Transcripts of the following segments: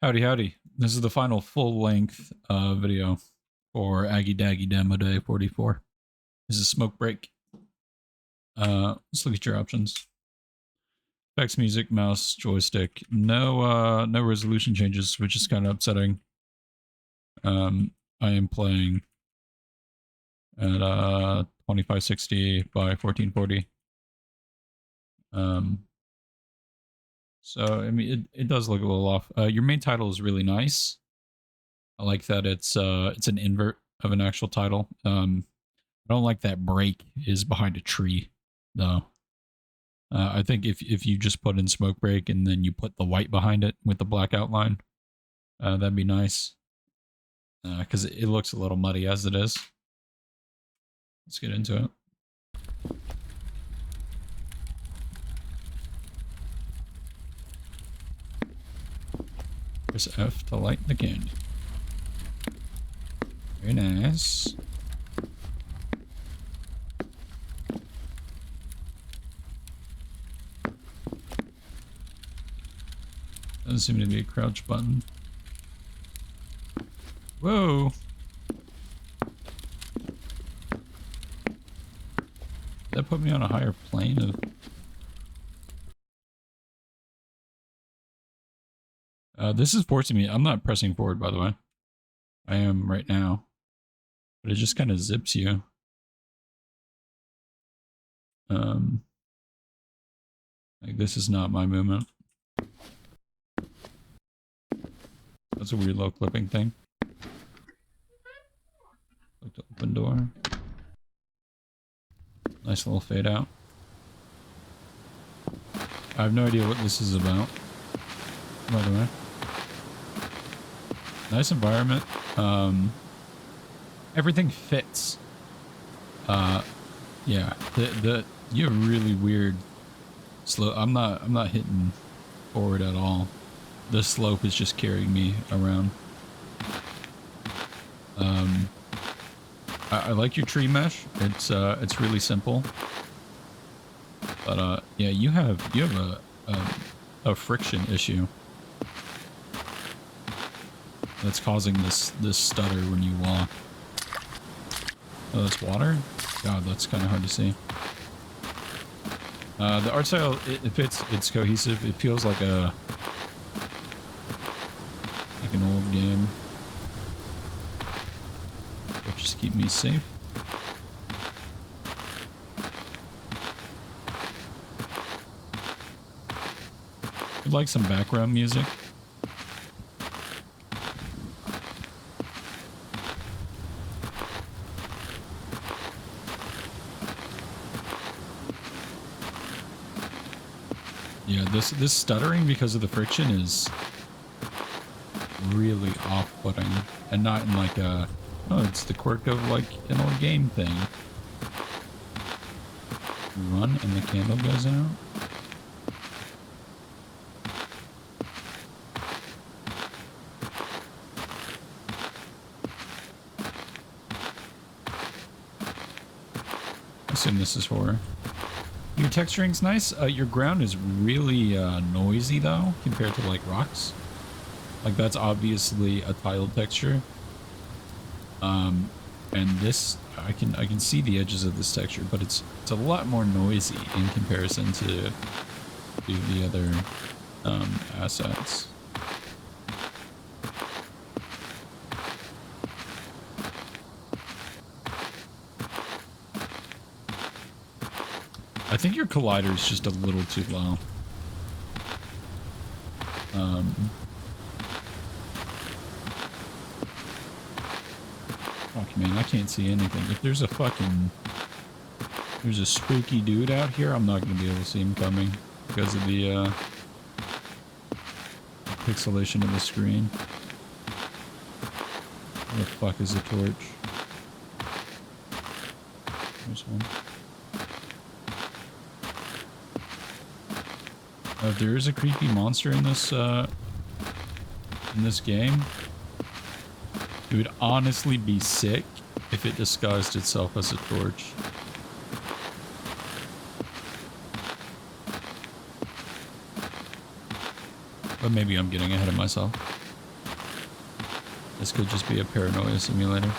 Howdy, howdy. This is the final full-length video for AGDG DemoDay 44. This is Smoke Break. Let's look at your options. Effects, music, mouse, joystick. No resolution changes, which is kind of upsetting. I am playing at 2560 by 1440. So I mean, it does look a little off. Your main title is really nice. I like that it's an invert of an actual title. I don't like that break is behind a tree, though. I think if you just put in smoke break and then you put the white behind it with the black outline, that'd be nice. Because it looks a little muddy as it is. Let's get into it. Press F to light the candy. Very nice. Doesn't seem to be a crouch button. Whoa! That put me on a higher plane of... this is forcing me. I'm not pressing forward, by the way. I am right now. But it just kind of zips you. Like this is not my movement. That's a weird low clipping thing. Look to open door. Nice little fade out. I have no idea what this is about, by the way. Nice environment. Everything fits. Yeah. You have really weird slope. I'm not hitting forward at all. The slope is just carrying me around. I like your tree mesh. It's really simple. But yeah, you have a friction issue that's causing this stutter when you walk. Oh, that's water? God, that's kind of hard to see. The art style, it fits. It's cohesive. It feels like an old game. But just keep me safe. I'd like some background music. Yeah, this stuttering because of the friction is really off-putting, and not in like a, oh, it's the quirk of like an old game thing. Run and the candle goes out. I assume this is horror. Your texturing's nice. Your ground is really noisy though, compared to like rocks. Like that's obviously a tiled texture. And this, I can see the edges of this texture, but it's a lot more noisy in comparison to the other assets. I think your collider is just a little too low. Fuck, man, I can't see anything. If there's a spooky dude out here, I'm not gonna be able to see him coming because of the pixelation of the screen. Where the fuck is the torch? There's one. If there is a creepy monster in this game, it would honestly be sick if it disguised itself as a torch. But maybe I'm getting ahead of myself. This could just be a paranoia simulator.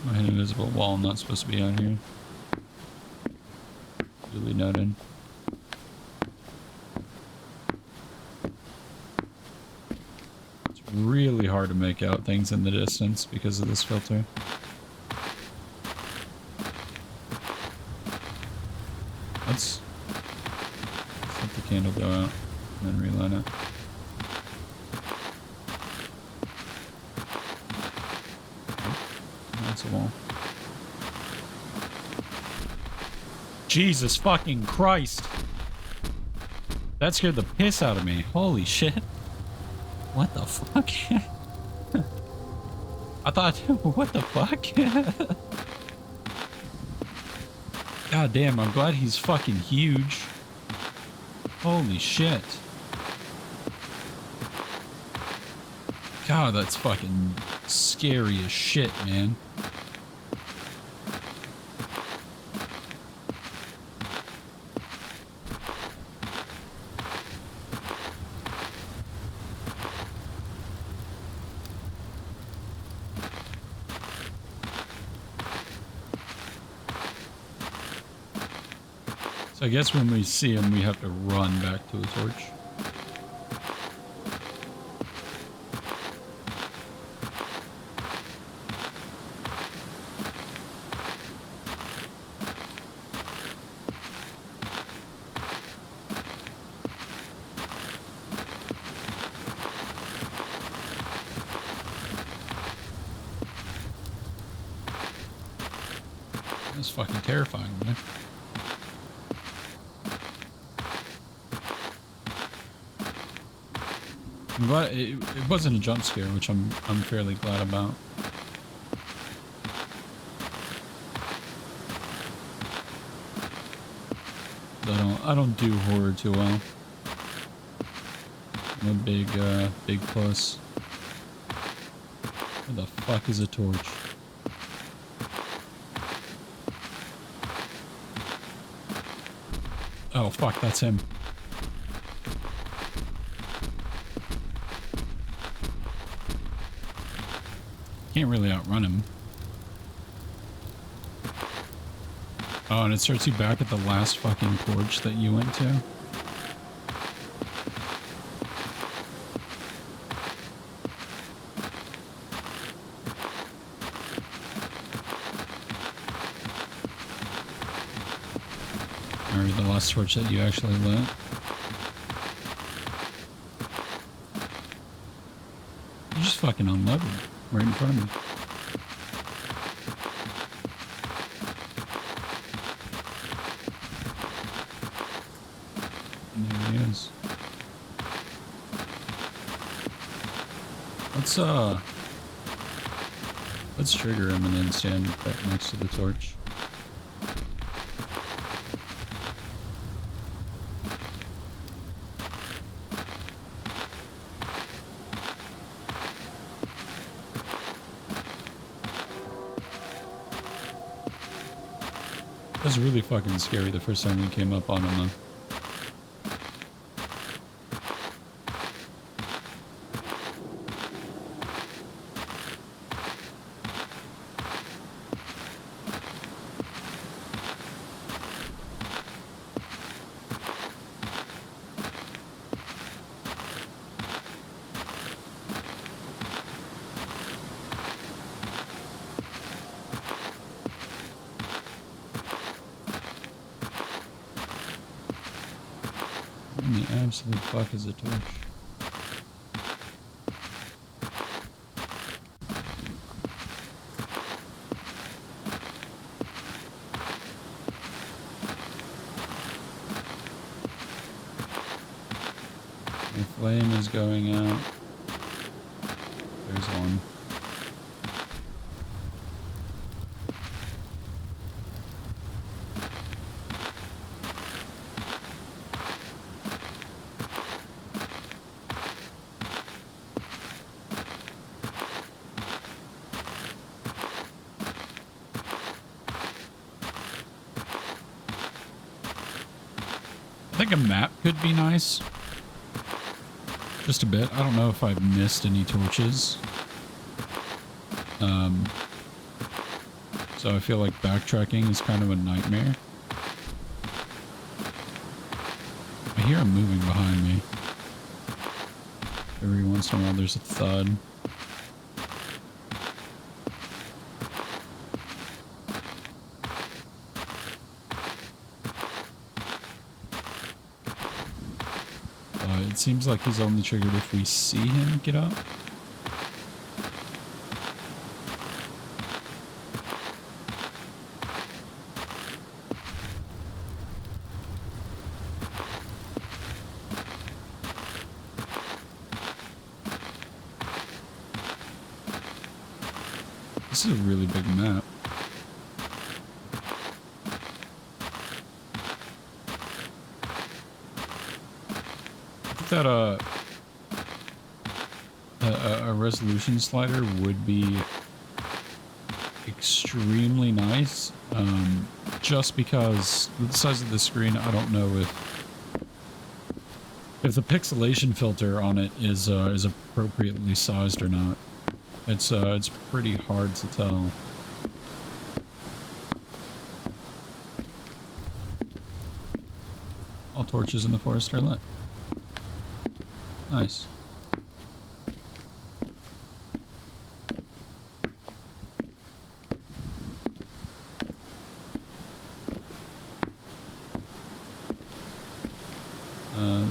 An invisible wall, not supposed to be on here. Really noted. It's really hard to make out things in the distance because of this filter. Let's let the candle go out and then relight it. That's a wall. Jesus fucking Christ. That scared the piss out of me. Holy shit. What the fuck? I thought, what the fuck? God damn, I'm glad he's fucking huge. Holy shit. God, that's fucking scary as shit, man. So I guess when we see him, we have to run back to the torch. That's fucking terrifying, man. I'm glad it wasn't a jump scare, which I'm fairly glad about. I don't do horror too well. I'm a big puss. Where the fuck is a torch? Oh fuck, that's him. Can't really outrun him. Oh, and it starts you back at the last fucking torch that you went to. Or the last torch that you actually lit. You just fucking unleveled right in front of me. And there he is. Let's trigger him and then stand back next to the torch. That was really fucking scary the first time we came up on him, though. What in the absolute fuck is a torch? My flame is going out. There's one. I think a map could be nice. Just a bit. I don't know if I've missed any torches. So I feel like backtracking is kind of a nightmare. I hear him moving behind me. Every once in a while there's a thud. It seems like he's only triggered if we see him get up. This is a really big map. That a resolution slider would be extremely nice, just because with the size of the screen, I don't know if the pixelation filter on it is appropriately sized or not. It's pretty hard to tell. All torches in the forest are lit. Nice.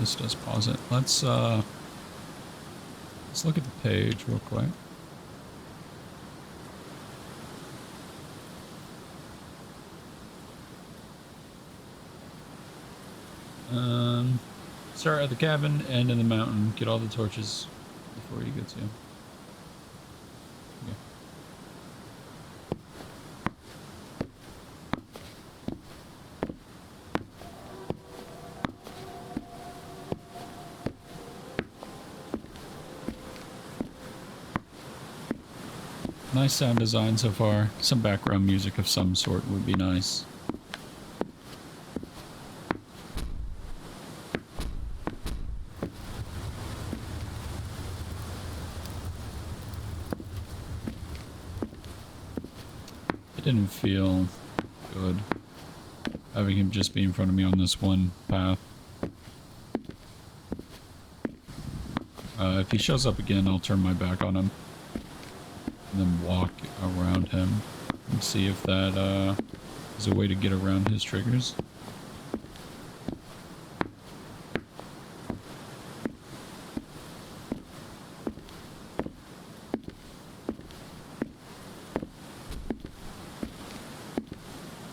This does pause it. Let's look at the page real quick. Start at the cabin, end in the mountain. Get all the torches before you get to. Okay. Nice sound design so far. Some background music of some sort would be nice. Didn't feel good having him just be in front of me on this one path. If he shows up again, I'll turn my back on him and then walk around him and see if that is a way to get around his triggers.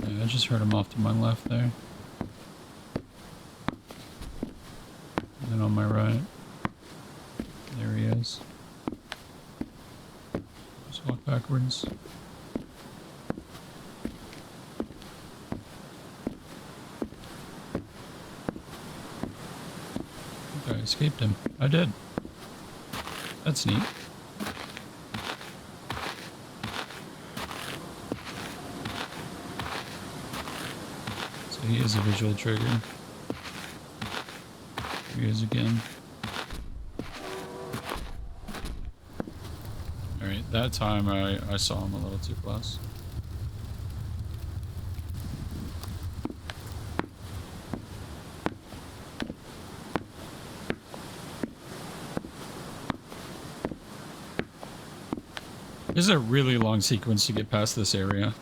I just heard him off to my left there. And then on my right. There he is. Just walk backwards. Okay, I escaped him. I did. That's neat. He is a visual trigger. Here he is again. Alright, that time I saw him a little too close. This is a really long sequence to get past this area.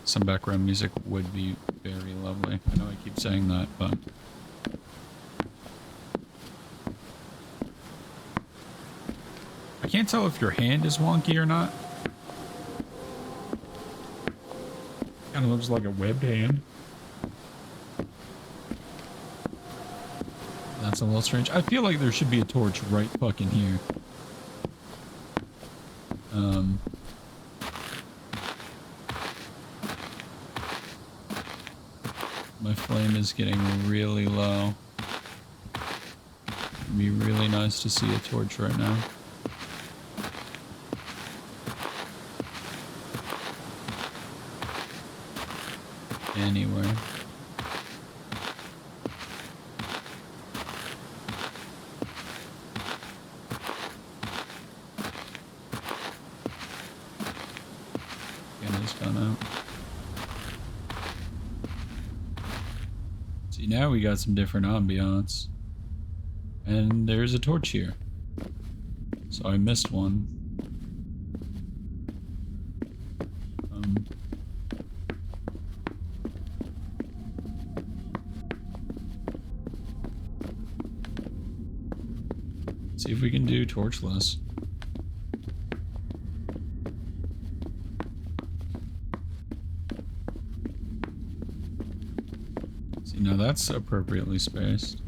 Some background music would be very lovely. I know I keep saying that, but... I can't tell if your hand is wonky or not. Kind of looks like a webbed hand. That's a little strange. I feel like there should be a torch right fucking here. My flame is getting really low. It'd be really nice to see a torch right now. Anyway. Candle's gone out. See, now we got some different ambiance. And there's a torch here. So I missed one. See if we can do torchless. See, now that's appropriately spaced.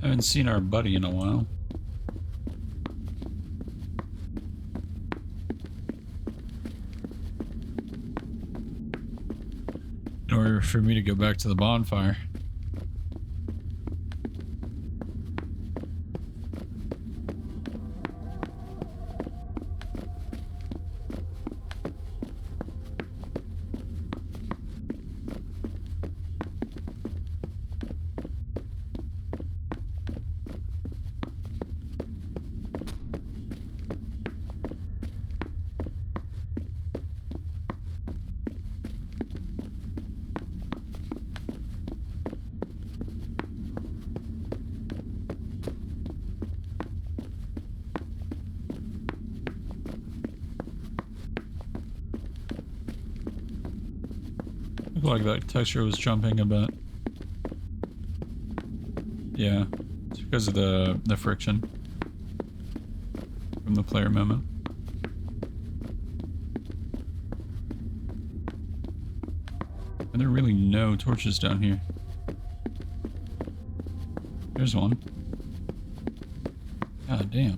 I haven't seen our buddy in a while. In order for me to go back to the bonfire. Looked like that texture was jumping a bit. Yeah, it's because of the friction from the player memo. And there are really no torches down here. There's one. God damn.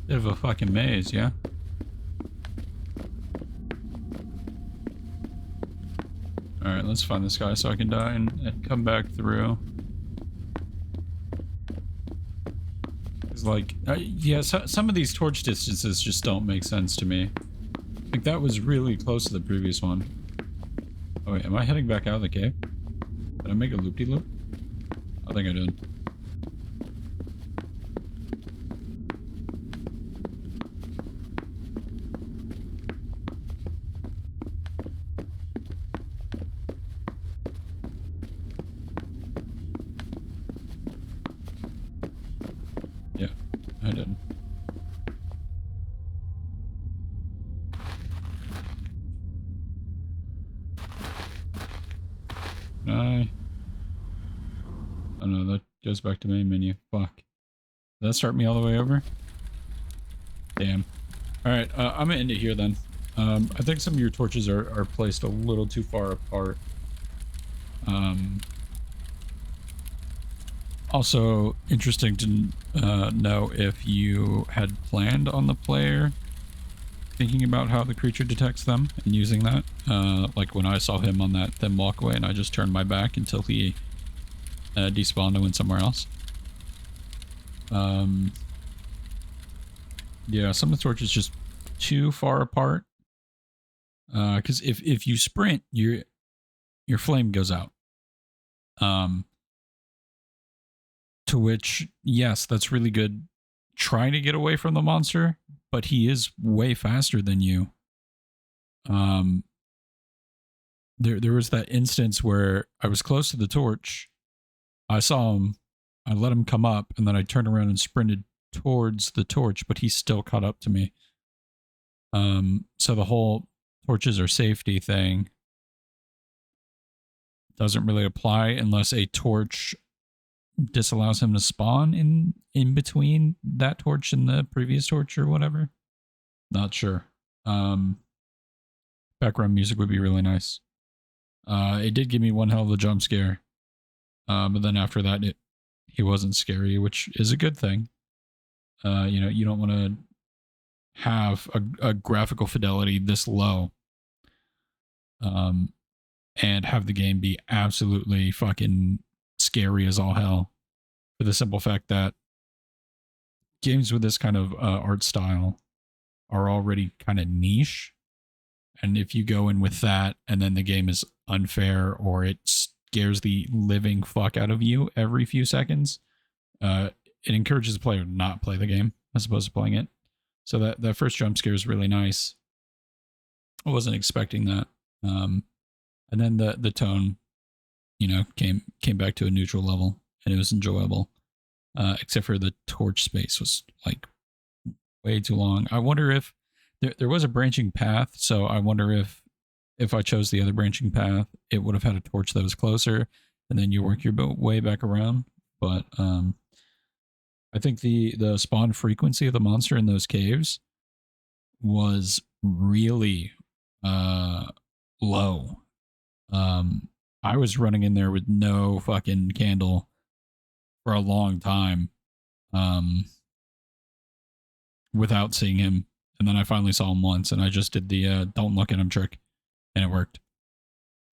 Bit of a fucking maze, yeah? Alright, let's find this guy so I can die and come back through. It's like, yeah, some of these torch distances just don't make sense to me. Like, that was really close to the previous one. Oh wait, am I heading back out of the cave? Did I make a loop-de-loop? I think I did. Yeah, I did. Oh no, that goes back to main menu. Fuck. Did that start me all the way over? Damn. Alright, I'm gonna end it here then. I think some of your torches are placed a little too far apart. Also, interesting to know if you had planned on the player thinking about how the creature detects them and using that. Like when I saw him on that thin walkway and I just turned my back until he despawned and went somewhere else. Yeah, some of the torches just too far apart. Because if you sprint, your flame goes out. To which, yes, that's really good trying to get away from the monster, but he is way faster than you. There was that instance where I was close to the torch. I saw him, I let him come up, and then I turned around and sprinted towards the torch, but he still caught up to me. So the whole torches are safety thing doesn't really apply unless a torch disallows him to spawn in between that torch and the previous torch or whatever. Not sure. Background music would be really nice. It did give me one hell of a jump scare. But then after that, he wasn't scary, which is a good thing. You know, you don't want to have a graphical fidelity this low. And have the game be absolutely fucking scary as all hell, for the simple fact that games with this kind of art style are already kind of niche. And if you go in with that and then the game is unfair or it scares the living fuck out of you every few seconds, it encourages the player to not play the game as opposed to playing it. So that first jump scare is really nice. I wasn't expecting that. And then the tone, you know, came back to a neutral level, and it was enjoyable. Except for the torch space was like way too long. I wonder if there was a branching path, so I wonder if I chose the other branching path, it would have had a torch that was closer, and then you work your way back around. But I think the spawn frequency of the monster in those caves was really low. I was running in there with no fucking candle for a long time, without seeing him. And then I finally saw him once, and I just did the don't look at him trick, and it worked.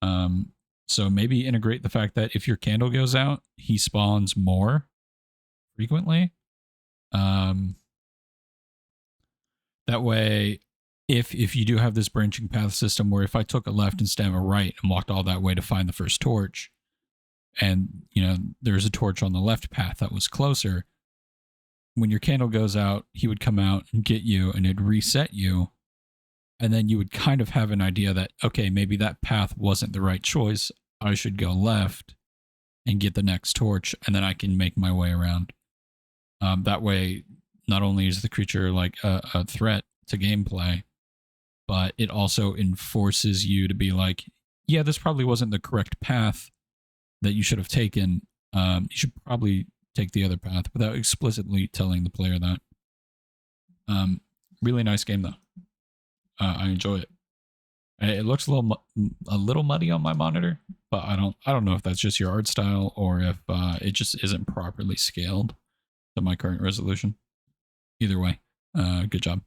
So maybe integrate the fact that if your candle goes out, he spawns more frequently. That way, if you do have this branching path system where if I took a left instead of a right and walked all that way to find the first torch, and you know there's a torch on the left path that was closer, when your candle goes out, he would come out and get you, and it'd reset you, and then you would kind of have an idea that, okay, maybe that path wasn't the right choice. I should go left and get the next torch, and then I can make my way around. That way, not only is the creature like a threat to gameplay, but it also enforces you to be like, yeah, this probably wasn't the correct path that you should have taken. You should probably take the other path, without explicitly telling the player that. Really nice game though. I enjoy it. It looks a little muddy on my monitor, but I don't know if that's just your art style or if it just isn't properly scaled to my current resolution. Either way, good job.